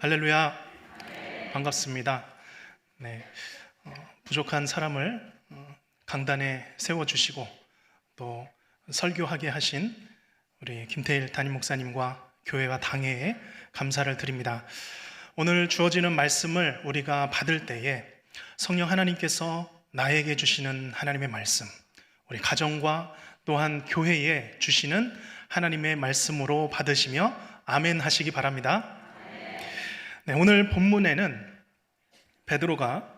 할렐루야. 반갑습니다. 네, 부족한 사람을 강단에 세워주시고 또 설교하게 하신 우리 김태일 담임 목사님과 교회와 당회에 감사를 드립니다. 오늘 주어지는 말씀을 우리가 받을 때에 성령 하나님께서 나에게 주시는 하나님의 말씀, 우리 가정과 또한 교회에 주시는 하나님의 말씀으로 받으시며 아멘 하시기 바랍니다. 네, 오늘 본문에는 베드로가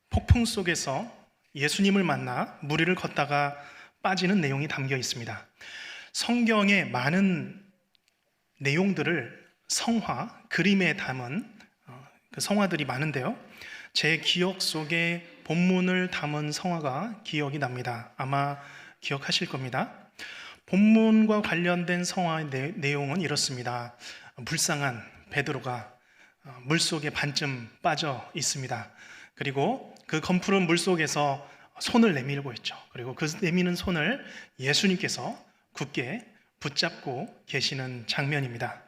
폭풍 속에서 예수님을 만나 물 위를 걷다가 빠지는 내용이 담겨 있습니다. 성경의 많은 내용들을 성화, 그림에 담은 그 성화들이 많은데요, 제 기억 속에 본문을 담은 성화가 기억이 납니다. 아마 기억하실 겁니다. 본문과 관련된 성화의 내용은 이렇습니다. 불쌍한 베드로가 물속에 반쯤 빠져 있습니다. 그리고 그 검푸른 물속에서 손을 내밀고 있죠. 그리고 그 내미는 손을 예수님께서 굳게 붙잡고 계시는 장면입니다.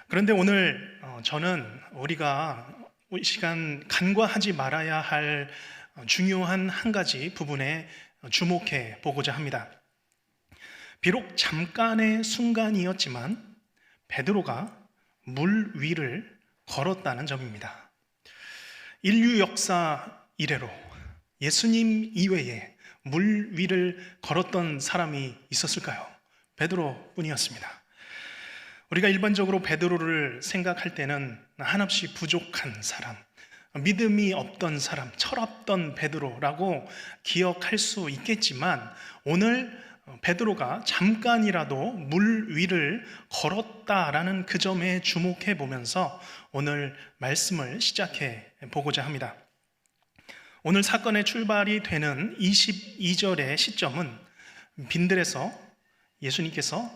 그런데 오늘 저는 우리가 이 시간 간과하지 말아야 할 중요한 한 가지 부분에 주목해 보고자 합니다. 비록 잠깐의 순간이었지만 베드로가 물 위를 걸었다는 점입니다. 인류 역사 이래로 예수님 이외에 물 위를 걸었던 사람이 있었을까요? 베드로 뿐이었습니다. 우리가 일반적으로 베드로를 생각할 때는 한없이 부족한 사람, 믿음이 없던 사람, 철없던 베드로라고 기억할 수 있겠지만, 오늘 베드로가 잠깐이라도 물 위를 걸었다라는 그 점에 주목해 보면서 오늘 말씀을 시작해 보고자 합니다. 오늘 사건의 출발이 되는 22절의 시점은 빈들에서 예수님께서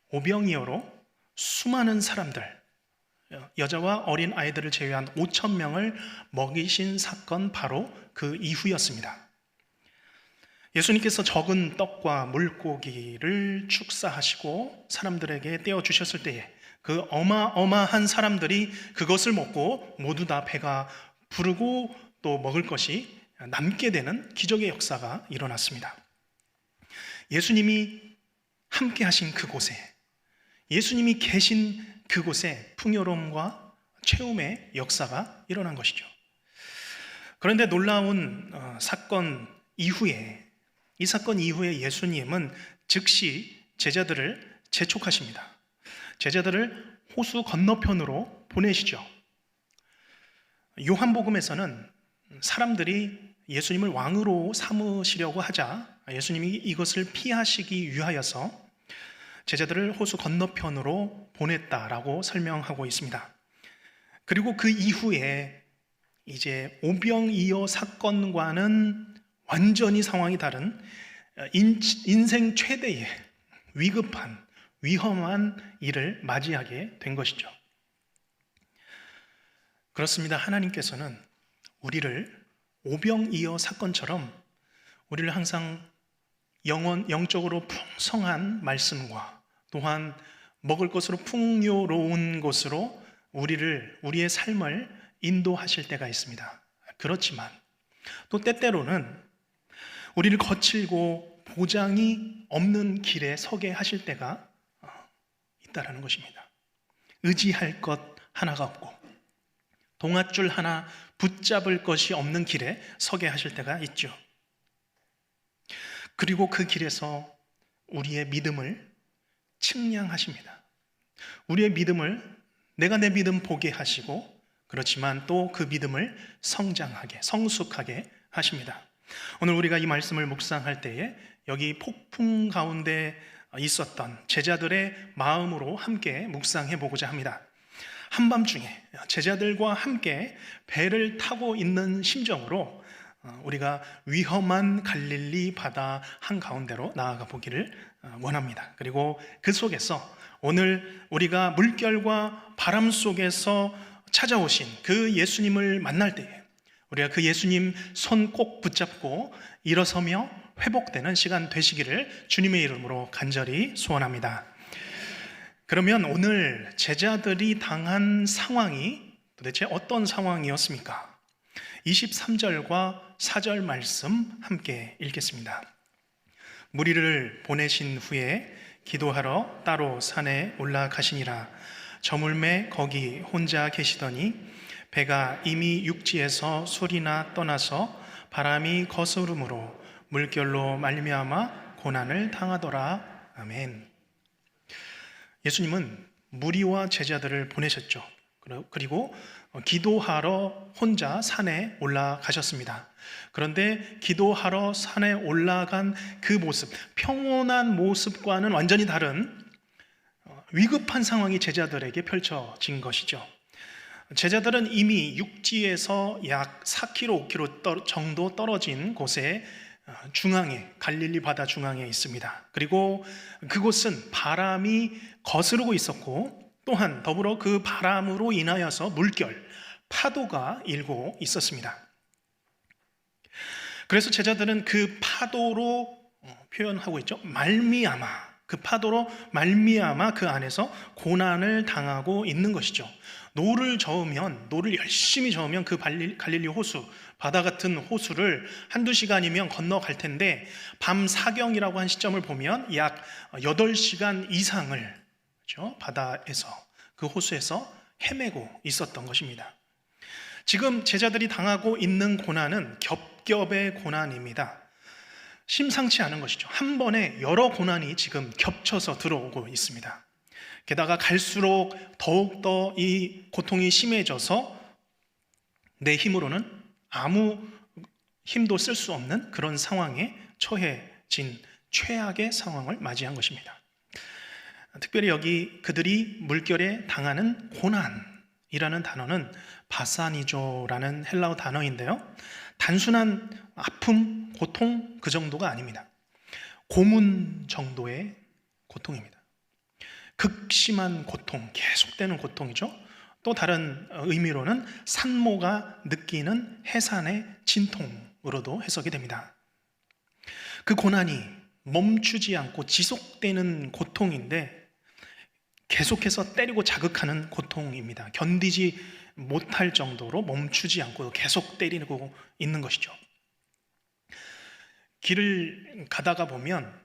오병이어로 수많은 사람들, 여자와 어린 아이들을 제외한 5,000명을 먹이신 사건, 바로 그 이후였습니다. 예수님께서 적은 떡과 물고기를 축사하시고 사람들에게 떼어주셨을 때에 그 어마어마한 사람들이 그것을 먹고 모두 다 배가 부르고 또 먹을 것이 남게 되는 기적의 역사가 일어났습니다. 예수님이 함께 하신 그곳에, 예수님이 계신 그곳에 풍요로움과 체험의 역사가 일어난 것이죠. 그런데 놀라운 이 사건 이후에 예수님은 즉시 제자들을 재촉하십니다. 제자들을 호수 건너편으로 보내시죠. 요한복음에서는 사람들이 예수님을 왕으로 삼으시려고 하자 예수님이 이것을 피하시기 위하여서 제자들을 호수 건너편으로 보냈다라고 설명하고 있습니다. 그리고 그 이후에 이제 오병이어 사건과는 완전히 상황이 다른 인생 최대의 위급한, 위험한 일을 맞이하게 된 것이죠. 그렇습니다. 하나님께서는 우리를 오병이어 사건처럼 우리를 항상 영적으로 풍성한 말씀과 또한 먹을 것으로 풍요로운 곳으로 우리의 삶을 인도하실 때가 있습니다. 그렇지만 또 때때로는 우리를 거칠고 보장이 없는 길에 서게 하실 때가 있다라는 것입니다. 의지할 것 하나가 없고 동아줄 하나 붙잡을 것이 없는 길에 서게 하실 때가 있죠. 그리고 그 길에서 우리의 믿음을 측량하십니다. 우리의 믿음을, 내가 내 믿음 보게 하시고, 그렇지만 또 그 믿음을 성장하게, 성숙하게 하십니다. 오늘 우리가 이 말씀을 묵상할 때에 여기 폭풍 가운데 있었던 제자들의 마음으로 함께 묵상해 보고자 합니다. 한밤중에 제자들과 함께 배를 타고 있는 심정으로 우리가 위험한 갈릴리 바다 한가운데로 나아가 보기를 원합니다. 그리고 그 속에서 오늘 우리가 물결과 바람 속에서 찾아오신 그 예수님을 만날 때에 우리가 그 예수님 손 꼭 붙잡고 일어서며 회복되는 시간 되시기를 주님의 이름으로 간절히 소원합니다. 그러면 오늘 제자들이 당한 상황이 도대체 어떤 상황이었습니까? 23절과 4절 말씀 함께 읽겠습니다. 무리를 보내신 후에 기도하러 따로 산에 올라가시니라. 저물매 거기 혼자 계시더니 배가 이미 육지에서 소리나 떠나서 바람이 거스름으로 물결로 말미암아 고난을 당하더라. 아멘. 예수님은 무리와 제자들을 보내셨죠. 그리고 기도하러 혼자 산에 올라가셨습니다. 그런데 기도하러 산에 올라간 그 모습, 평온한 모습과는 완전히 다른 위급한 상황이 제자들에게 펼쳐진 것이죠. 제자들은 이미 육지에서 약 4km, 5km 정도 떨어진 곳에 중앙에, 갈릴리 바다 중앙에 있습니다. 그리고 그곳은 바람이 거스르고 있었고, 또한 더불어 그 바람으로 인하여서 물결, 파도가 일고 있었습니다. 그래서 제자들은 그 파도로 표현하고 있죠. 말미암아, 그 파도로 말미암아 그 안에서 고난을 당하고 있는 것이죠. 노를 열심히 저으면 그 갈릴리 호수, 바다 같은 호수를 한두 시간이면 건너갈 텐데 밤 사경이라고 한 시점을 보면 약 8시간 이상을 바다에서, 그 호수에서 헤매고 있었던 것입니다. 지금 제자들이 당하고 있는 고난은 겹겹의 고난입니다. 심상치 않은 것이죠. 한 번에 여러 고난이 지금 겹쳐서 들어오고 있습니다. 게다가 갈수록 더욱더 이 고통이 심해져서 내 힘으로는 아무 힘도 쓸 수 없는 그런 상황에 처해진 최악의 상황을 맞이한 것입니다. 특별히 여기 그들이 물결에 당하는 고난이라는 단어는 바사니조라는 헬라어 단어인데요, 단순한 아픔, 고통 그 정도가 아닙니다. 고문 정도의 고통입니다. 극심한 고통, 계속되는 고통이죠. 또 다른 의미로는 산모가 느끼는 해산의 진통으로도 해석이 됩니다. 그 고난이 멈추지 않고 지속되는 고통인데 계속해서 때리고 자극하는 고통입니다. 견디지 못할 정도로 멈추지 않고 계속 때리고 있는 것이죠. 길을 가다가 보면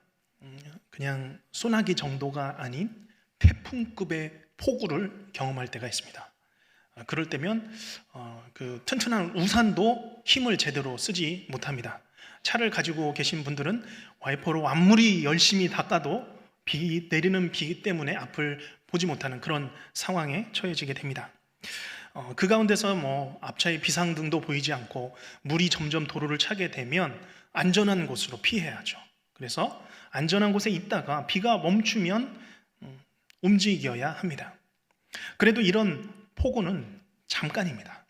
그냥 소나기 정도가 아닌 태풍급의 폭우를 경험할 때가 있습니다. 그럴 때면 그 튼튼한 우산도 힘을 제대로 쓰지 못합니다. 차를 가지고 계신 분들은 와이퍼로 아무리 열심히 닦아도 내리는 비 때문에 앞을 보지 못하는 그런 상황에 처해지게 됩니다. 그 가운데서 앞차의 비상등도 보이지 않고 물이 점점 도로를 차게 되면 안전한 곳으로 피해야죠. 그래서 안전한 곳에 있다가 비가 멈추면 움직여야 합니다. 그래도 이런 폭우는 잠깐입니다.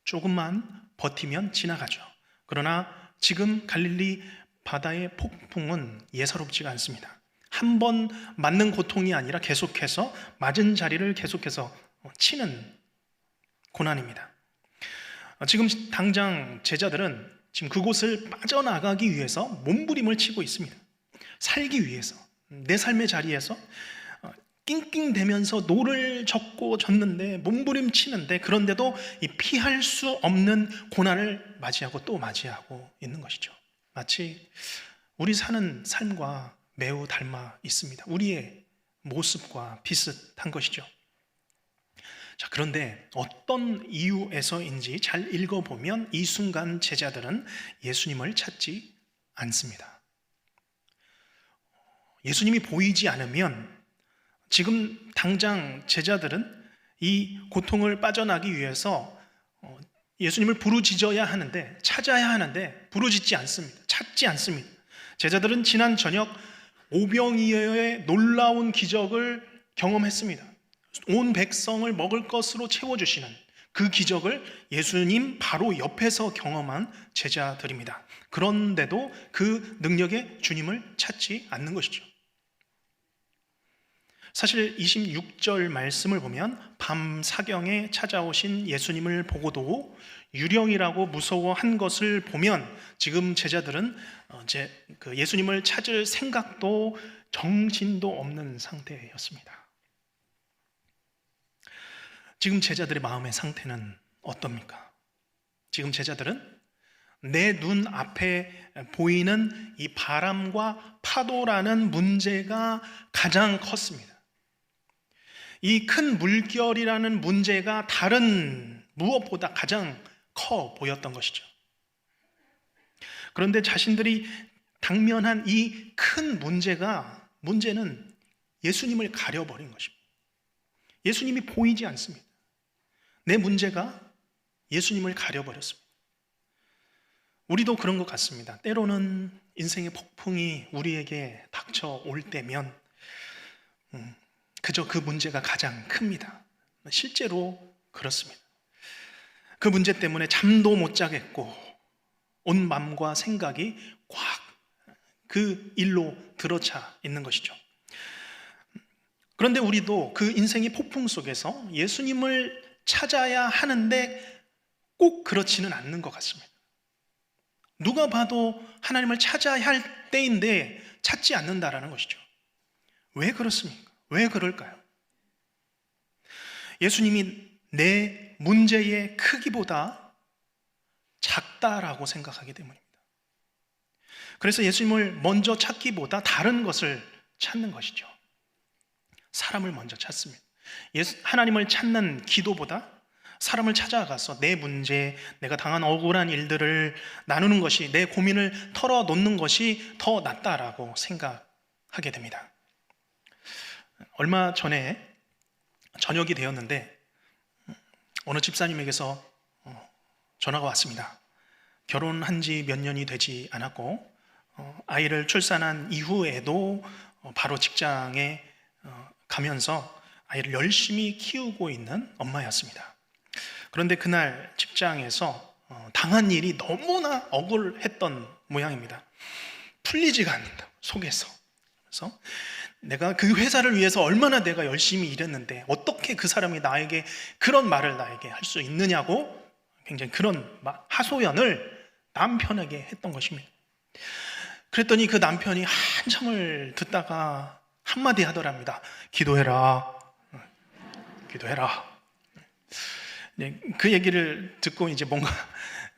조금만 버티면 지나가죠. 그러나 지금 갈릴리 바다의 폭풍은 예사롭지가 않습니다. 한 번 맞는 고통이 아니라 계속해서 맞은 자리를 계속해서 치는 고난입니다. 지금 당장 제자들은 지금 그곳을 빠져나가기 위해서 몸부림을 치고 있습니다. 살기 위해서, 내 삶의 자리에서 낑낑대면서 노를 젓고 졌는데, 몸부림치는데, 그런데도 이 피할 수 없는 고난을 맞이하고 또 맞이하고 있는 것이죠. 마치 우리 사는 삶과 매우 닮아 있습니다. 우리의 모습과 비슷한 것이죠. 자, 그런데 어떤 이유에서인지 잘 읽어보면 이 순간 제자들은 예수님을 찾지 않습니다. 예수님이 보이지 않으면 지금 당장 제자들은 이 고통을 빠져나기 위해서 예수님을 부르짖어야 하는데, 찾아야 하는데 부르짖지 않습니다. 찾지 않습니다. 제자들은 지난 저녁 오병이어의 놀라운 기적을 경험했습니다. 온 백성을 먹을 것으로 채워주시는 그 기적을 예수님 바로 옆에서 경험한 제자들입니다. 그런데도 그 능력의 주님을 찾지 않는 것이죠. 사실 26절 말씀을 보면 밤 사경에 찾아오신 예수님을 보고도 유령이라고 무서워한 것을 보면 지금 제자들은 그 예수님을 찾을 생각도 정신도 없는 상태였습니다. 지금 제자들의 마음의 상태는 어떻습니까? 지금 제자들은 내 눈 앞에 보이는 이 바람과 파도라는 문제가 가장 컸습니다. 이 큰 물결이라는 문제가 다른 무엇보다 가장 커 보였던 것이죠. 그런데 자신들이 당면한 이 큰 문제는 예수님을 가려버린 것입니다. 예수님이 보이지 않습니다. 내 문제가 예수님을 가려버렸습니다. 우리도 그런 것 같습니다. 때로는 인생의 폭풍이 우리에게 닥쳐올 때면 그저 그 문제가 가장 큽니다. 실제로 그렇습니다. 그 문제 때문에 잠도 못 자겠고 온 마음과 생각이 꽉 그 일로 들어차 있는 것이죠. 그런데 우리도 그 인생의 폭풍 속에서 예수님을 찾아야 하는데 꼭 그렇지는 않는 것 같습니다. 누가 봐도 하나님을 찾아야 할 때인데 찾지 않는다라는 것이죠. 왜 그렇습니까? 왜 그럴까요? 예수님이 내 문제의 크기보다 작다라고 생각하기 때문입니다. 그래서 예수님을 먼저 찾기보다 다른 것을 찾는 것이죠. 사람을 먼저 찾습니다. 하나님을 찾는 기도보다 사람을 찾아가서 내 문제, 내가 당한 억울한 일들을 나누는 것이, 내 고민을 털어놓는 것이 더 낫다라고 생각하게 됩니다. 얼마 전에 저녁이 되었는데 어느 집사님에게서 전화가 왔습니다. 결혼한 지 몇 년이 되지 않았고 아이를 출산한 이후에도 바로 직장에 가면서 아이를 열심히 키우고 있는 엄마였습니다. 그런데 그날 직장에서 당한 일이 너무나 억울했던 모양입니다. 풀리지가 않는다, 속에서. 그래서 내가 그 회사를 위해서 얼마나 내가 열심히 일했는데 어떻게 그 사람이 나에게 그런 말을 나에게 할 수 있느냐고 굉장히 그런 하소연을 남편에게 했던 것입니다. 그랬더니 그 남편이 한참을 듣다가 한마디 하더랍니다. 기도해라. 기도해라. 그 얘기를 듣고 이제 뭔가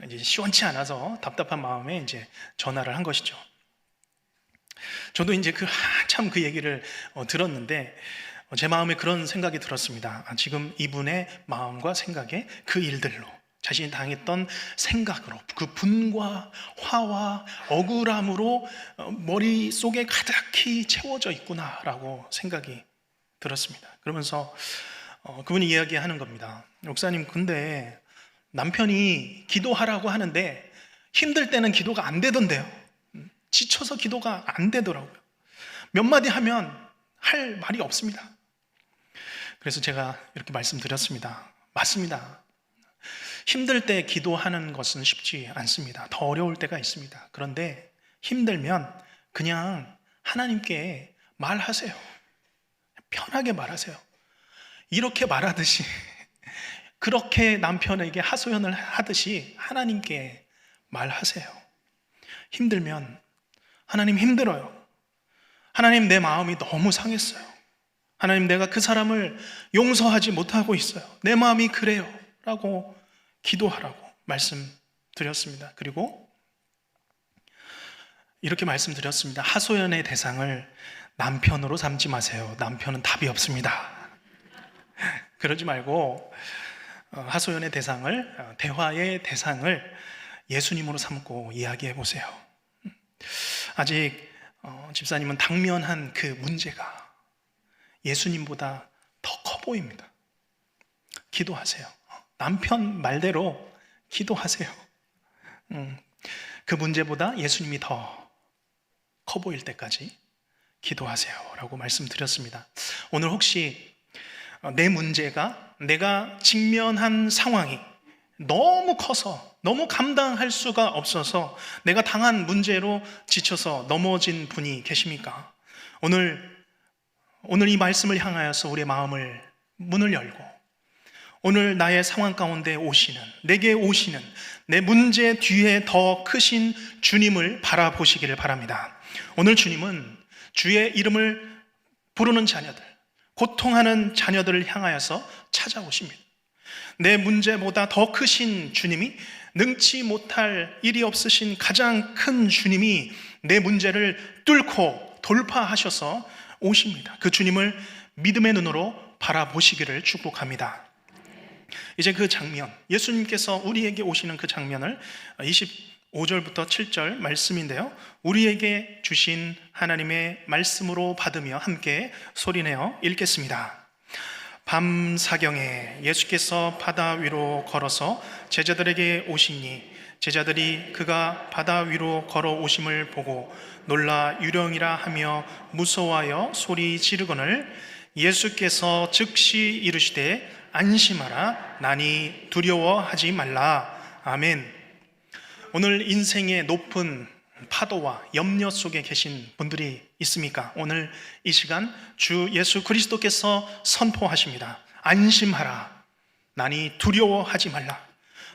이제 시원치 않아서 답답한 마음에 이제 전화를 한 것이죠. 저도 이제 한참 그 얘기를 들었는데 제 마음에 그런 생각이 들었습니다. 지금 이분의 마음과 생각에 그 일들로 자신이 당했던 생각으로 그 분과 화와 억울함으로 머릿속에 가득히 채워져 있구나라고 생각이 들었습니다. 그러면서 그분이 이야기하는 겁니다. 목사님, 근데 남편이 기도하라고 하는데 힘들 때는 기도가 안 되던데요. 지쳐서 기도가 안 되더라고요. 몇 마디 하면 할 말이 없습니다. 그래서 제가 이렇게 말씀드렸습니다. 맞습니다. 힘들 때 기도하는 것은 쉽지 않습니다. 더 어려울 때가 있습니다. 그런데 힘들면 그냥 하나님께 말하세요. 편하게 말하세요. 이렇게 말하듯이, 그렇게 남편에게 하소연을 하듯이 하나님께 말하세요. 힘들면 하나님, 힘들어요. 하나님, 내 마음이 너무 상했어요. 하나님, 내가 그 사람을 용서하지 못하고 있어요. 내 마음이 그래요. 라고 기도하라고 말씀드렸습니다. 그리고 이렇게 말씀드렸습니다. 하소연의 대상을 남편으로 삼지 마세요. 남편은 답이 없습니다. 그러지 말고 하소연의 대상을, 대화의 대상을 예수님으로 삼고 이야기해 보세요. 아직 집사님은 당면한 그 문제가 예수님보다 더 커 보입니다. 기도하세요. 남편 말대로 기도하세요. 그 문제보다 예수님이 더 커 보일 때까지 기도하세요 라고 말씀드렸습니다. 오늘 혹시 내 문제가, 내가 직면한 상황이 너무 커서 너무 감당할 수가 없어서 내가 당한 문제로 지쳐서 넘어진 분이 계십니까? 오늘 이 말씀을 향하여서 우리의 마음을 문을 열고 오늘 나의 상황 가운데 오시는, 내게 오시는 내 문제 뒤에 더 크신 주님을 바라보시기를 바랍니다. 오늘 주님은 주의 이름을 부르는 자녀들, 고통하는 자녀들을 향하여서 찾아오십니다. 내 문제보다 더 크신 주님이, 능치 못할 일이 없으신 가장 큰 주님이 내 문제를 뚫고 돌파하셔서 오십니다. 그 주님을 믿음의 눈으로 바라보시기를 축복합니다. 이제 그 장면, 예수님께서 우리에게 오시는 그 장면을 25절부터 7절 말씀인데요, 우리에게 주신 하나님의 말씀으로 받으며 함께 소리내어 읽겠습니다. 밤 사경에 예수께서 바다 위로 걸어서 제자들에게 오시니 제자들이 그가 바다 위로 걸어오심을 보고 놀라 유령이라 하며 무서워하여 소리 지르거늘 예수께서 즉시 이르시되 안심하라, 나니 두려워하지 말라. 아멘. 오늘 인생의 높은 파도와 염려 속에 계신 분들이 있습니까? 오늘 이 시간 주 예수 그리스도께서 선포하십니다. 안심하라, 나니 두려워하지 말라.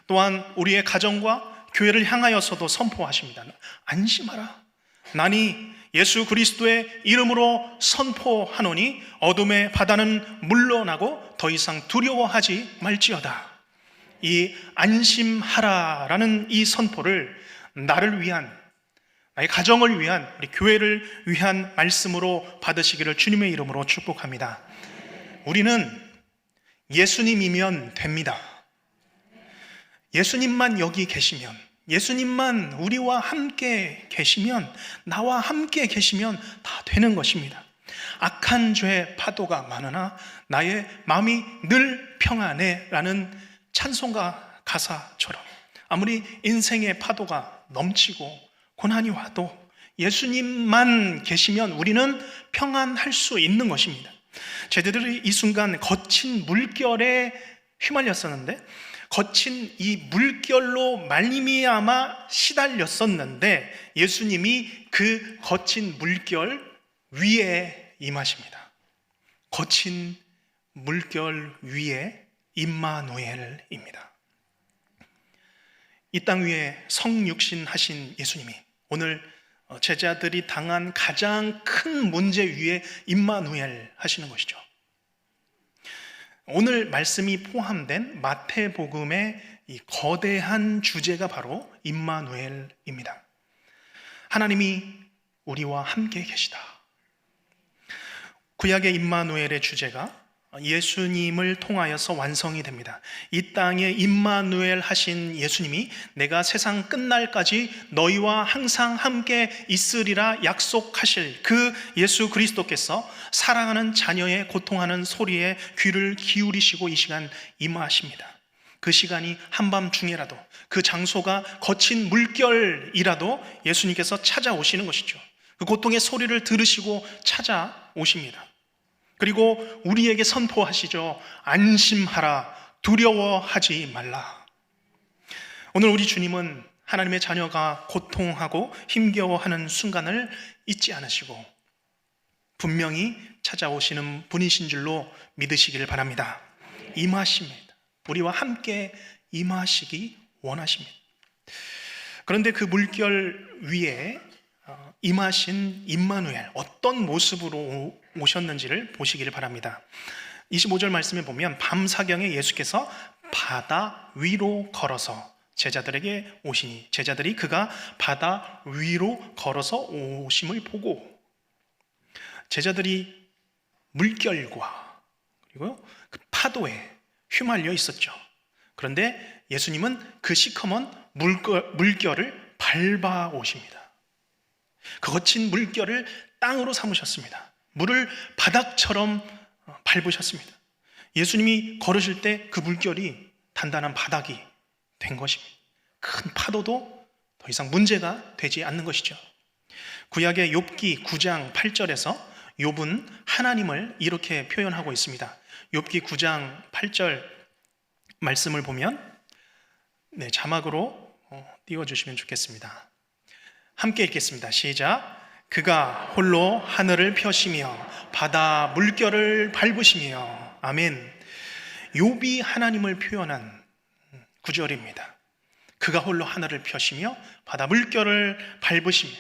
또한 우리의 가정과 교회를 향하여서도 선포하십니다. 안심하라, 나니 예수 그리스도의 이름으로 선포하노니 어둠의 바다는 물러나고 더 이상 두려워하지 말지어다. 이 안심하라라는 이 선포를 나를 위한, 나의 가정을 위한, 우리 교회를 위한 말씀으로 받으시기를 주님의 이름으로 축복합니다. 우리는 예수님이면 됩니다. 예수님만 여기 계시면, 예수님만 우리와 함께 계시면, 나와 함께 계시면 다 되는 것입니다. 악한 죄의 파도가 많으나 나의 마음이 늘 평안해 라는 찬송가 가사처럼, 아무리 인생의 파도가 넘치고 고난이 와도 예수님만 계시면 우리는 평안할 수 있는 것입니다. 제자들이 이 순간 거친 물결에 휘말렸었는데, 거친 이 물결로 말미암아 시달렸었는데 예수님이 그 거친 물결 위에 임하십니다. 거친 물결 위에 임마누엘입니다. 이 땅 위에 성육신 하신 예수님이 오늘 제자들이 당한 가장 큰 문제 위에 임마누엘 하시는 것이죠. 오늘 말씀이 포함된 마태복음의 이 거대한 주제가 바로 임마누엘입니다. 하나님이 우리와 함께 계시다. 구약의 임마누엘의 주제가 예수님을 통하여서 완성이 됩니다. 이 땅에 임마누엘 하신 예수님이 내가 세상 끝날까지 너희와 항상 함께 있으리라 약속하실 그 예수 그리스도께서 사랑하는 자녀의 고통하는 소리에 귀를 기울이시고 이 시간 임하십니다. 그 시간이 한밤중에라도, 그 장소가 거친 물결이라도 예수님께서 찾아오시는 것이죠. 그 고통의 소리를 들으시고 찾아오십니다. 그리고 우리에게 선포하시죠. 안심하라, 두려워하지 말라. 오늘 우리 주님은 하나님의 자녀가 고통하고 힘겨워하는 순간을 잊지 않으시고 분명히 찾아오시는 분이신 줄로 믿으시기를 바랍니다. 임하십니다. 우리와 함께 임하시기 원하십니다. 그런데 그 물결 위에 임하신 임마누엘, 어떤 모습으로 오셨는지를 보시기를 바랍니다. 25절 말씀에 보면 밤사경에 예수께서 바다 위로 걸어서 제자들에게 오시니 제자들이 그가 바다 위로 걸어서 오심을 보고, 제자들이 물결과 그리고 그 파도에 휘말려 있었죠. 그런데 예수님은 그 시커먼 물결을 밟아 오십니다. 그 거친 물결을 땅으로 삼으셨습니다. 물을 바닥처럼 밟으셨습니다. 예수님이 걸으실 때 그 물결이 단단한 바닥이 된 것입니다. 큰 파도도 더 이상 문제가 되지 않는 것이죠. 구약의 욥기 9장 8절에서 욥은 하나님을 이렇게 표현하고 있습니다. 욥기 9장 8절 말씀을 보면 자막으로 띄워주시면 좋겠습니다. 함께 읽겠습니다. 시작. 그가 홀로 하늘을 펴시며 바다 물결을 밟으시며. 아멘. 욥이 하나님을 표현한 구절입니다. 그가 홀로 하늘을 펴시며 바다 물결을 밟으시며.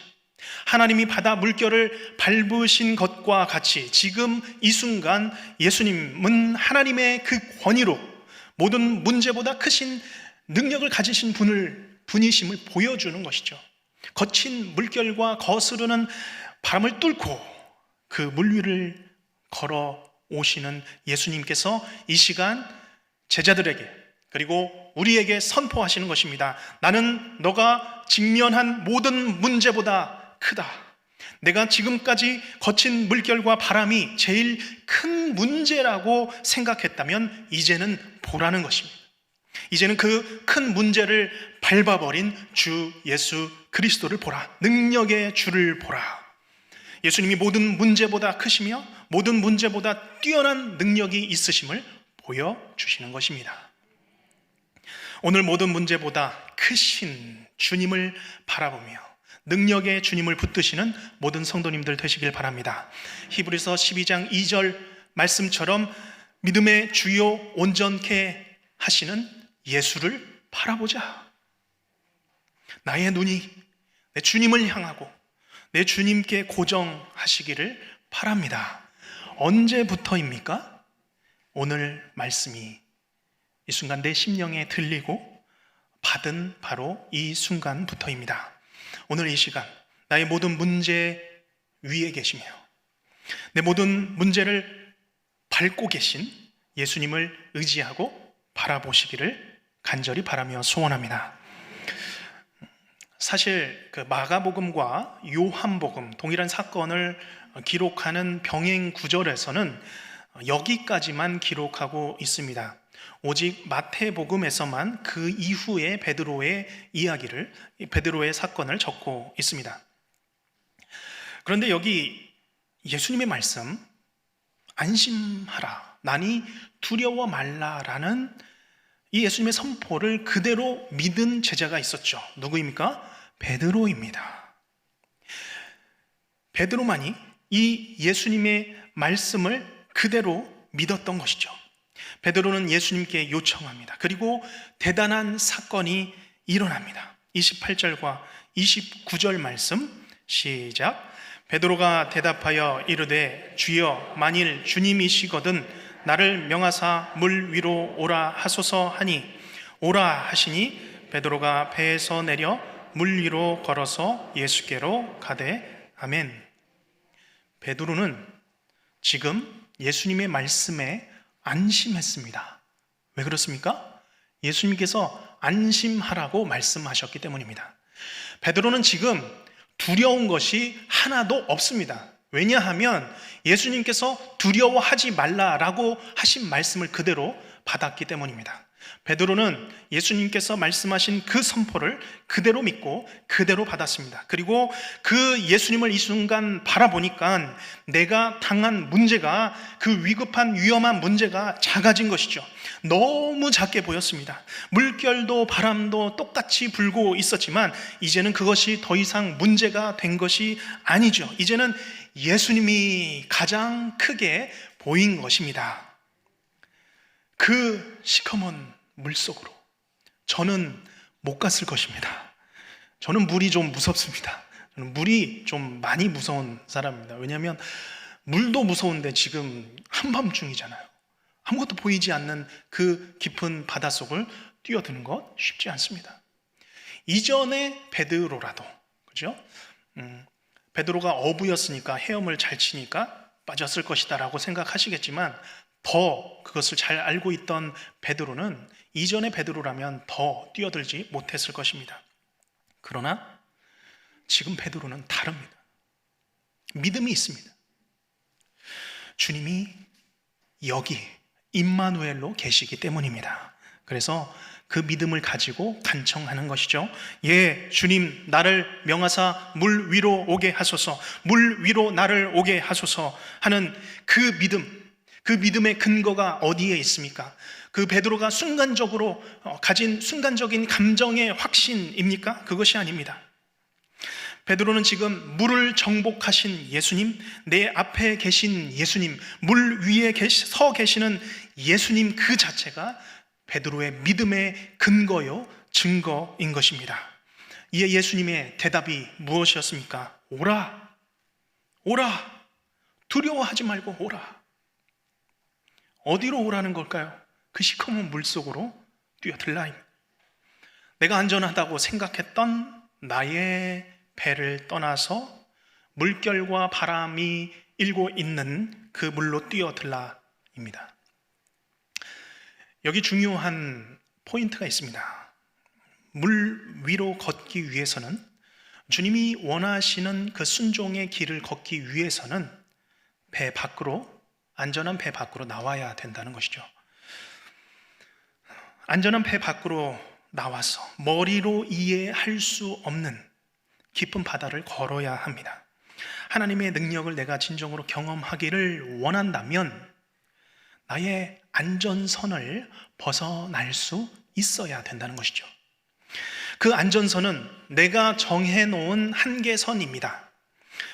하나님이 바다 물결을 밟으신 것과 같이 지금 이 순간 예수님은 하나님의 그 권위로 모든 문제보다 크신 능력을 가지신 분이심을 보여주는 것이죠. 거친 물결과 거스르는 바람을 뚫고 그 물 위를 걸어 오시는 예수님께서 이 시간 제자들에게 그리고 우리에게 선포하시는 것입니다. 나는 너가 직면한 모든 문제보다 크다. 내가 지금까지 거친 물결과 바람이 제일 큰 문제라고 생각했다면 이제는 보라는 것입니다. 이제는 그 큰 문제를 밟아버린 주 예수 그리스도를 보라. 능력의 주를 보라. 예수님이 모든 문제보다 크시며 모든 문제보다 뛰어난 능력이 있으심을 보여주시는 것입니다. 오늘 모든 문제보다 크신 주님을 바라보며 능력의 주님을 붙드시는 모든 성도님들 되시길 바랍니다. 히브리서 12장 2절 말씀처럼 믿음의 주요 온전케 하시는 예수를 바라보자. 나의 눈이 내 주님을 향하고 내 주님께 고정하시기를 바랍니다. 언제부터입니까? 오늘 말씀이 이 순간 내 심령에 들리고 받은 바로 이 순간부터입니다. 오늘 이 시간 나의 모든 문제 위에 계시며 내 모든 문제를 밟고 계신 예수님을 의지하고 바라보시기를 간절히 바라며 소원합니다. 사실 그 마가복음과 요한복음 동일한 사건을 기록하는 병행 구절에서는 여기까지만 기록하고 있습니다. 오직 마태복음에서만 그 이후에 베드로의 사건을 적고 있습니다. 그런데 여기 예수님의 말씀, 안심하라, 나니 두려워 말라라는 이 예수님의 선포를 그대로 믿은 제자가 있었죠. 누구입니까? 베드로입니다. 베드로만이 이 예수님의 말씀을 그대로 믿었던 것이죠. 베드로는 예수님께 요청합니다. 그리고 대단한 사건이 일어납니다. 28절과 29절 말씀 시작. 베드로가 대답하여 이르되 주여 만일 주님이시거든 나를 명하사 물 위로 오라 하소서 하니 오라 하시니 베드로가 배에서 내려 물 위로 걸어서 예수께로 가되 아멘. 베드로는 지금 예수님의 말씀에 안심했습니다. 왜 그렇습니까? 예수님께서 안심하라고 말씀하셨기 때문입니다. 베드로는 지금 두려운 것이 하나도 없습니다. 왜냐하면 예수님께서 두려워하지 말라라고 하신 말씀을 그대로 받았기 때문입니다. 베드로는 예수님께서 말씀하신 그 선포를 그대로 믿고 그대로 받았습니다. 그리고 그 예수님을 이 순간 바라보니까 내가 당한 문제가 그 위급한 위험한 문제가 작아진 것이죠. 너무 작게 보였습니다. 물결도 바람도 똑같이 불고 있었지만 이제는 그것이 더 이상 문제가 된 것이 아니죠. 이제는 예수님이 가장 크게 보인 것입니다. 그 시커먼 물속으로 저는 못 갔을 것입니다. 저는 물이 좀 무섭습니다. 저는 물이 좀 많이 무서운 사람입니다. 왜냐하면 물도 무서운데 지금 한밤중이잖아요. 아무것도 보이지 않는 그 깊은 바닷속을 뛰어드는 것 쉽지 않습니다. 이전에 베드로라도, 그죠? 베드로가 어부였으니까 헤엄을 잘 치니까 빠졌을 것이다라고 생각하시겠지만 더 그것을 잘 알고 있던 베드로는 이전의 베드로라면 더 뛰어들지 못했을 것입니다. 그러나 지금 베드로는 다릅니다. 믿음이 있습니다. 주님이 여기 임마누엘로 계시기 때문입니다. 그래서 그 믿음을 가지고 간청하는 것이죠. 예, 주님 나를 명하사 물 위로 오게 하소서, 물 위로 나를 오게 하소서 하는 그 믿음, 그 믿음의 근거가 어디에 있습니까? 그 베드로가 순간적으로 가진 순간적인 감정의 확신입니까? 그것이 아닙니다. 베드로는 지금 물을 정복하신 예수님, 내 앞에 계신 예수님, 물 위에 서 계시는 예수님 그 자체가 베드로의 믿음의 근거요, 증거인 것입니다. 이에 예수님의 대답이 무엇이었습니까? 오라, 오라, 두려워하지 말고 오라. 어디로 오라는 걸까요? 그 시커먼 물속으로 뛰어들라. 내가 안전하다고 생각했던 나의 배를 떠나서 물결과 바람이 일고 있는 그 물로 뛰어들라입니다. 여기 중요한 포인트가 있습니다. 물 위로 걷기 위해서는, 주님이 원하시는 그 순종의 길을 걷기 위해서는 배 밖으로, 안전한 배 밖으로 나와야 된다는 것이죠. 안전한 배 밖으로 나와서 머리로 이해할 수 없는 깊은 바다를 걸어야 합니다. 하나님의 능력을 내가 진정으로 경험하기를 원한다면 나의 안전선을 벗어날 수 있어야 된다는 것이죠. 그 안전선은 내가 정해놓은 한계선입니다.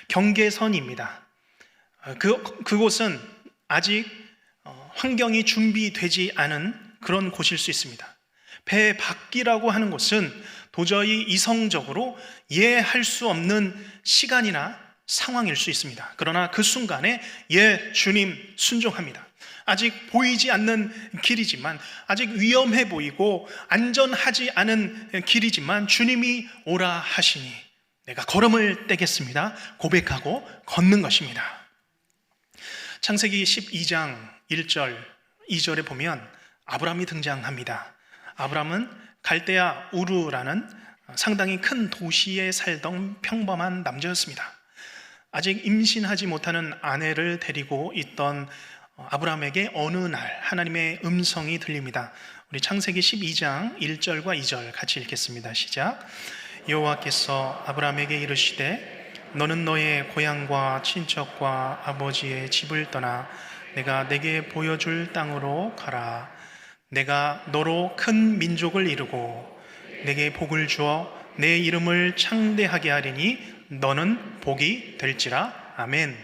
경계선입니다. 그곳은 아직 환경이 준비되지 않은 그런 곳일 수 있습니다. 배 밖이라고 하는 곳은 도저히 이성적으로 이해할 수 없는 시간이나 상황일 수 있습니다. 그러나 그 순간에 주님 순종합니다. 아직 보이지 않는 길이지만, 아직 위험해 보이고 안전하지 않은 길이지만 주님이 오라 하시니 내가 걸음을 떼겠습니다 고백하고 걷는 것입니다. 창세기 12장 1절 2절에 보면 아브라함이 등장합니다. 아브라함은 갈대아 우르라는 상당히 큰 도시에 살던 평범한 남자였습니다. 아직 임신하지 못하는 아내를 데리고 있던 아브라함에게 어느 날 하나님의 음성이 들립니다. 우리 창세기 12장 1절과 2절 같이 읽겠습니다. 시작. 여호와께서 아브라함에게 이르시되 너는 너의 고향과 친척과 아버지의 집을 떠나 내가 내게 보여줄 땅으로 가라. 내가 너로 큰 민족을 이루고 내게 복을 주어 내 이름을 창대하게 하리니 너는 복이 될지라. 아멘.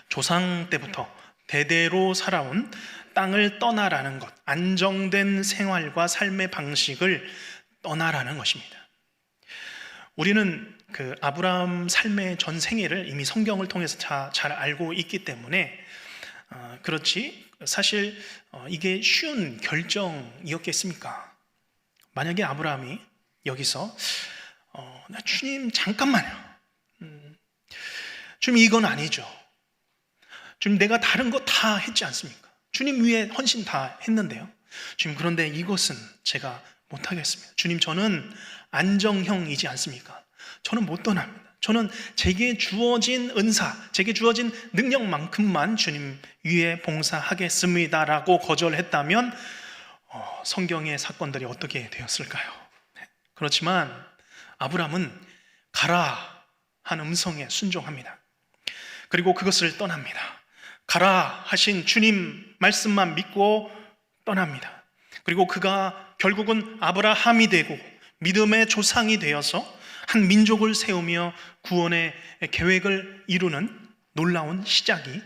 조상 때부터 대대로 살아온 땅을 떠나라는 것, 안정된 생활과 삶의 방식을 떠나라는 것입니다. 우리는 그 아브라함 삶의 전 생애를 이미 성경을 통해서 잘 알고 있기 때문에 그렇지, 사실 이게 쉬운 결정이었겠습니까? 만약에 아브라함이 여기서 주님 잠깐만요, 주님 이건 아니죠, 주님 내가 다른 거 다 했지 않습니까? 주님 위해 헌신 다 했는데요, 주님 그런데 이것은 제가 못하겠습니다. 주님 저는 안정형이지 않습니까? 저는 못 떠납니다. 저는 제게 주어진 은사, 제게 주어진 능력만큼만 주님 위에 봉사하겠습니다라고 거절했다면 성경의 사건들이 어떻게 되었을까요? 그렇지만 아브라함은 가라 한 음성에 순종합니다. 그리고 그것을 떠납니다. 가라 하신 주님 말씀만 믿고 떠납니다. 그리고 그가 결국은 아브라함이 되고 믿음의 조상이 되어서 한 민족을 세우며 구원의 계획을 이루는 놀라운 시작이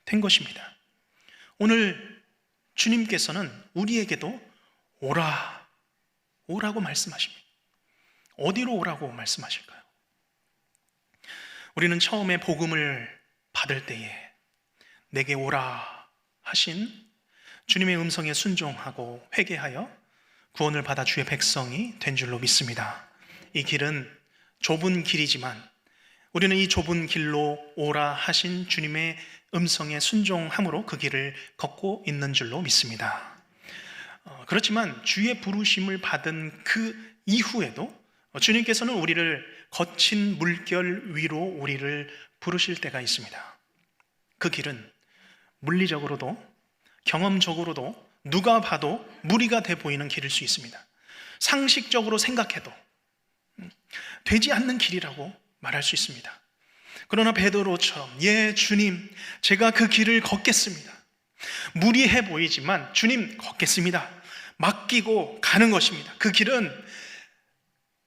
된 것입니다. 오늘 주님께서는 우리에게도 오라고 말씀하십니다. 어디로 오라고 말씀하실까요? 우리는 처음에 복음을 받을 때에 내게 오라 하신 주님의 음성에 순종하고 회개하여 구원을 받아 주의 백성이 된 줄로 믿습니다. 이 길은 좁은 길이지만 우리는 이 좁은 길로 오라 하신 주님의 음성에 순종함으로 그 길을 걷고 있는 줄로 믿습니다. 그렇지만 주의 부르심을 받은 그 이후에도 주님께서는 우리를 거친 물결 위로 우리를 부르실 때가 있습니다. 그 길은 물리적으로도 경험적으로도 누가 봐도 무리가 돼 보이는 길일 수 있습니다. 상식적으로 생각해도 되지 않는 길이라고 말할 수 있습니다. 그러나 베드로처럼 주님 제가 그 길을 걷겠습니다. 무리해 보이지만 주님 걷겠습니다. 맡기고 가는 것입니다. 그 길은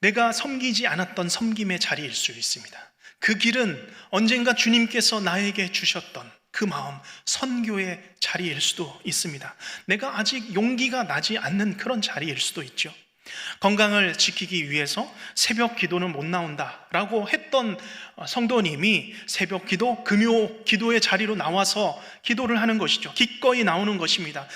내가 섬기지 않았던 섬김의 자리일 수 있습니다. 그 길은 언젠가 주님께서 나에게 주셨던 그 마음, 선교의 자리일 수도 있습니다. 내가 아직 용기가 나지 않는 그런 자리일 수도 있죠. 건강을 지키기 위해서 새벽 기도는 못 나온다라고 했던 성도님이 새벽 기도, 금요 기도의 자리로 나와서 기도를 하는 것이죠. 기꺼이 나오는 것입니다.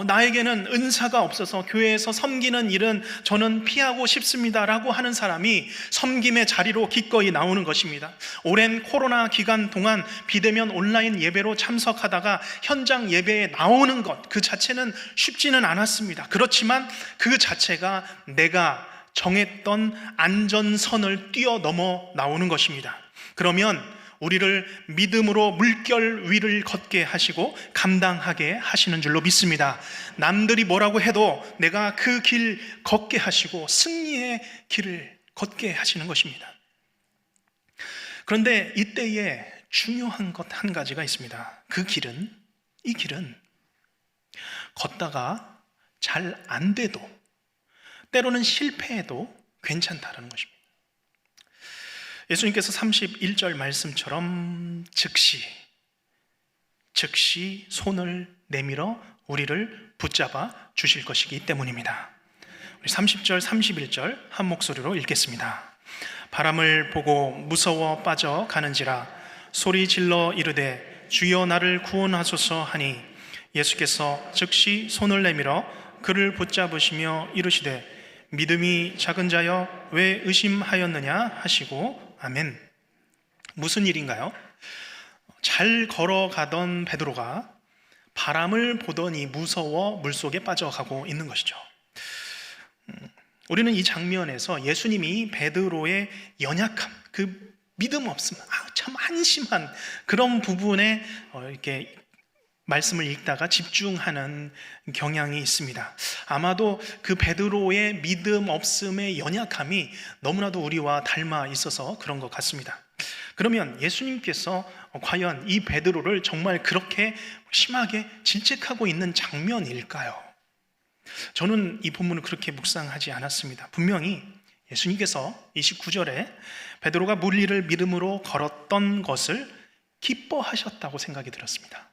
나에게는 은사가 없어서 교회에서 섬기는 일은 저는 피하고 싶습니다라고 하는 사람이 섬김의 자리로 기꺼이 나오는 것입니다. 오랜 코로나 기간 동안 비대면 온라인 예배로 참석하다가 현장 예배에 나오는 것 그 자체는 쉽지는 않았습니다. 그렇지만 그 자체가 내가 정했던 안전선을 뛰어넘어 나오는 것입니다. 그러면 우리를 믿음으로 물결 위를 걷게 하시고 감당하게 하시는 줄로 믿습니다. 남들이 뭐라고 해도 내가 그 길 걷게 하시고 승리의 길을 걷게 하시는 것입니다. 그런데 이때에 중요한 것 한 가지가 있습니다. 이 길은 걷다가 잘 안 돼도, 때로는 실패해도 괜찮다라는 것입니다. 예수님께서 31절 말씀처럼 즉시 손을 내밀어 우리를 붙잡아 주실 것이기 때문입니다. 우리 30절, 31절 한 목소리로 읽겠습니다. 바람을 보고 무서워 빠져가는지라 소리 질러 이르되 주여 나를 구원하소서 하니 예수께서 즉시 손을 내밀어 그를 붙잡으시며 이르시되 믿음이 작은 자여 왜 의심하였느냐 하시고 아멘. 무슨 일인가요? 잘 걸어가던 베드로가 바람을 보더니 무서워 물속에 빠져가고 있는 것이죠. 우리는 이 장면에서 예수님이 베드로의 연약함, 그 믿음 없음, 참 한심한 그런 부분에 이렇게 말씀을 읽다가 집중하는 경향이 있습니다. 아마도 그 베드로의 믿음 없음의 연약함이 너무나도 우리와 닮아 있어서 그런 것 같습니다. 그러면 예수님께서 과연 이 베드로를 정말 그렇게 심하게 질책하고 있는 장면일까요? 저는 이 본문을 그렇게 묵상하지 않았습니다. 분명히 예수님께서 29절에 베드로가 물 위를 믿음으로 걸었던 것을 기뻐하셨다고 생각이 들었습니다.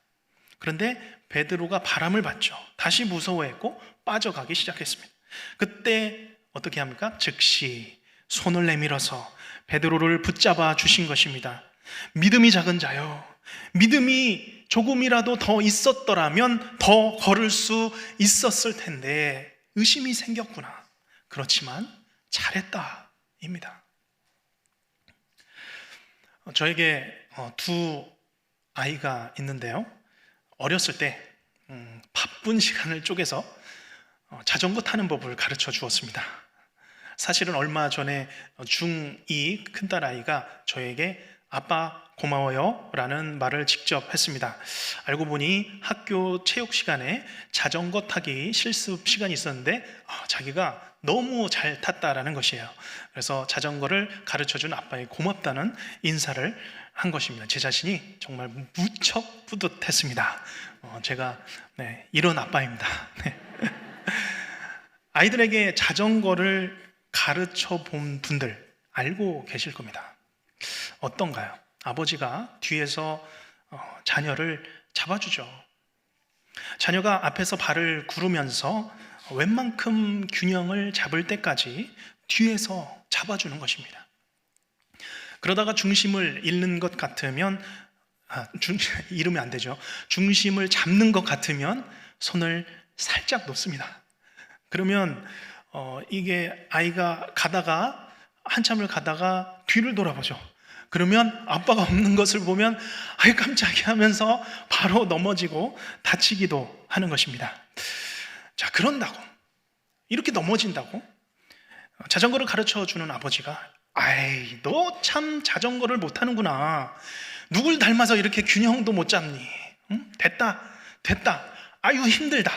그런데 베드로가 바람을 봤죠. 다시 무서워했고 빠져가기 시작했습니다. 그때 어떻게 합니까? 즉시 손을 내밀어서 베드로를 붙잡아 주신 것입니다. 믿음이 작은 자요, 믿음이 조금이라도 더 있었더라면 더 걸을 수 있었을 텐데 의심이 생겼구나. 그렇지만 잘했다 입니다. 저에게 두 아이가 있는데요, 어렸을 때 바쁜 시간을 쪼개서 자전거 타는 법을 가르쳐 주었습니다. 사실은 얼마 전에 중2 큰딸아이가 저에게 아빠 고마워요 라는 말을 직접 했습니다. 알고 보니 학교 체육 시간에 자전거 타기 실습 시간이 있었는데 자기가 너무 잘 탔다라는 것이에요. 그래서 자전거를 가르쳐준 아빠에 고맙다는 인사를 한 것입니다. 제 자신이 정말 무척 뿌듯했습니다. 제가 이런 아빠입니다. 아이들에게 자전거를 가르쳐 본 분들 알고 계실 겁니다. 어떤가요? 아버지가 뒤에서 자녀를 잡아주죠. 자녀가 앞에서 발을 구르면서 웬만큼 균형을 잡을 때까지 뒤에서 잡아주는 것입니다. 그러다가 중심을 잃는 것 같으면 잃으면 안 되죠. 중심을 잡는 것 같으면 손을 살짝 놓습니다. 그러면 이게 아이가 가다가 한참을 가다가 뒤를 돌아보죠. 그러면 아빠가 없는 것을 보면 아이 깜짝이야 하면서 바로 넘어지고 다치기도 하는 것입니다. 자, 그런다고 이렇게 넘어진다고 자전거를 가르쳐주는 아버지가 아이 너 참 자전거를 못하는구나, 누굴 닮아서 이렇게 균형도 못 잡니, 응? 됐다 아유 힘들다,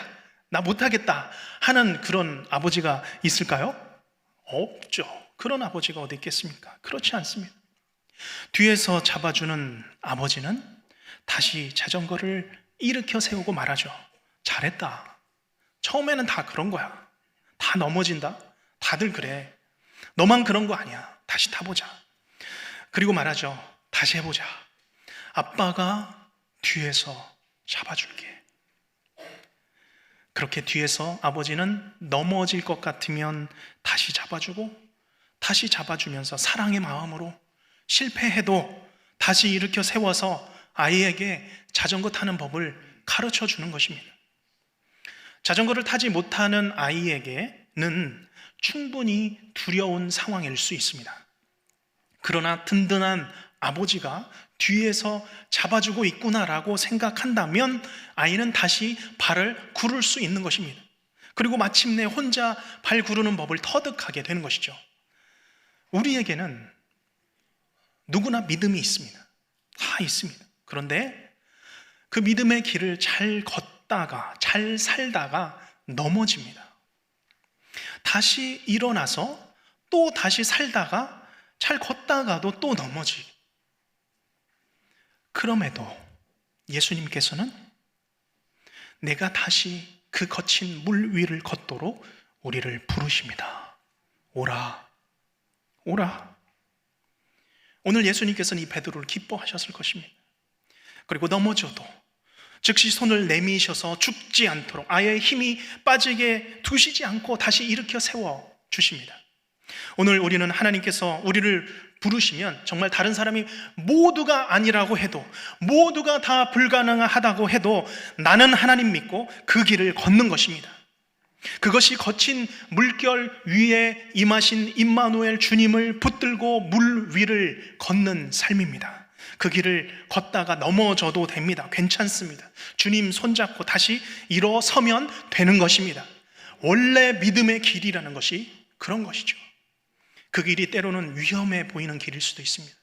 나 못하겠다 하는 그런 아버지가 있을까요? 없죠. 그런 아버지가 어디 있겠습니까? 그렇지 않습니다. 뒤에서 잡아주는 아버지는 다시 자전거를 일으켜 세우고 말하죠. 잘했다. 처음에는 다 그런 거야. 다 넘어진다. 다들 그래. 너만 그런 거 아니야. 다시 타보자. 그리고 말하죠. 다시 해보자. 아빠가 뒤에서 잡아줄게. 그렇게 뒤에서 아버지는 넘어질 것 같으면 다시 잡아주고 다시 잡아주면서 사랑의 마음으로 실패해도 다시 일으켜 세워서 아이에게 자전거 타는 법을 가르쳐 주는 것입니다. 자전거를 타지 못하는 아이에게는 충분히 두려운 상황일 수 있습니다. 그러나 든든한 아버지가 뒤에서 잡아주고 있구나라고 생각한다면 아이는 다시 발을 구를 수 있는 것입니다. 그리고 마침내 혼자 발 구르는 법을 터득하게 되는 것이죠. 우리에게는 누구나 믿음이 있습니다. 다 있습니다. 그런데 그 믿음의 길을 잘 걷다가 잘 살다가 넘어집니다. 다시 일어나서 또 다시 살다가 잘 걷다가도 또 넘어지고, 그럼에도 예수님께서는 내가 다시 그 거친 물 위를 걷도록 우리를 부르십니다. 오라, 오라. 오늘 예수님께서는 이 베드로를 기뻐하셨을 것입니다. 그리고 넘어져도 즉시 손을 내미셔서 죽지 않도록 아예 힘이 빠지게 두시지 않고 다시 일으켜 세워 주십니다. 오늘 우리는 하나님께서 우리를 부르시면 정말 다른 사람이 모두가 아니라고 해도, 모두가 다 불가능하다고 해도 나는 하나님 믿고 그 길을 걷는 것입니다. 그것이 거친 물결 위에 임하신 임마누엘 주님을 붙들고 물 위를 걷는 삶입니다. 그 길을 걷다가 넘어져도 됩니다. 괜찮습니다. 주님 손잡고 다시 일어서면 되는 것입니다. 원래 믿음의 길이라는 것이 그런 것이죠. 그 길이 때로는 위험해 보이는 길일 수도 있습니다.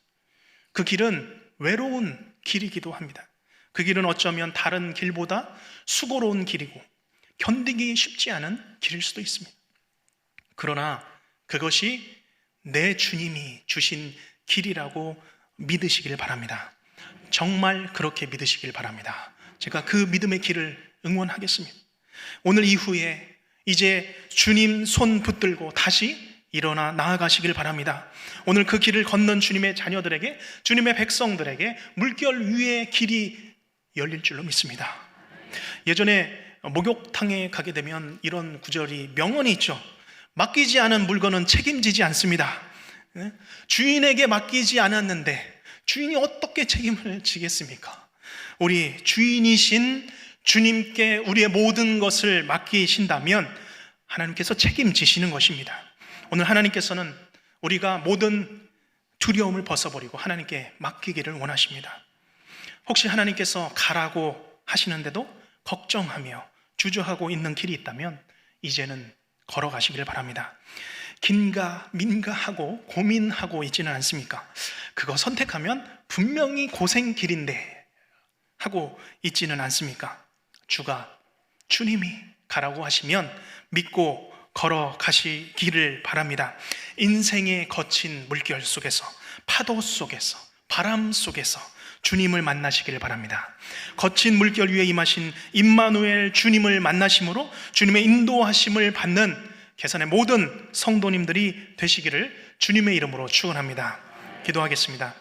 그 길은 외로운 길이기도 합니다. 그 길은 어쩌면 다른 길보다 수고로운 길이고 견디기 쉽지 않은 길일 수도 있습니다. 그러나 그것이 내 주님이 주신 길이라고 믿으시길 바랍니다. 정말 그렇게 믿으시길 바랍니다. 제가 그 믿음의 길을 응원하겠습니다. 오늘 이후에 이제 주님 손 붙들고 다시 일어나 나아가시길 바랍니다. 오늘 그 길을 걷는 주님의 자녀들에게, 주님의 백성들에게 물결 위의 길이 열릴 줄로 믿습니다. 예전에 목욕탕에 가게 되면 이런 구절이, 명언이 있죠. 맡기지 않은 물건은 책임지지 않습니다. 주인에게 맡기지 않았는데 주인이 어떻게 책임을 지겠습니까? 우리 주인이신 주님께 우리의 모든 것을 맡기신다면 하나님께서 책임지시는 것입니다. 오늘 하나님께서는 우리가 모든 두려움을 벗어버리고 하나님께 맡기기를 원하십니다. 혹시 하나님께서 가라고 하시는데도 걱정하며 주저하고 있는 길이 있다면 이제는 걸어가시기를 바랍니다. 긴가 민가 하고 고민하고 있지는 않습니까? 그거 선택하면 분명히 고생 길인데 하고 있지는 않습니까? 주님이 가라고 하시면 믿고 걸어가시기를 바랍니다. 인생의 거친 물결 속에서, 파도 속에서, 바람 속에서 주님을 만나시기를 바랍니다. 거친 물결 위에 임하신 임마누엘 주님을 만나심으로 주님의 인도하심을 받는 개선의 모든 성도님들이 되시기를 주님의 이름으로 축원합니다. 기도하겠습니다.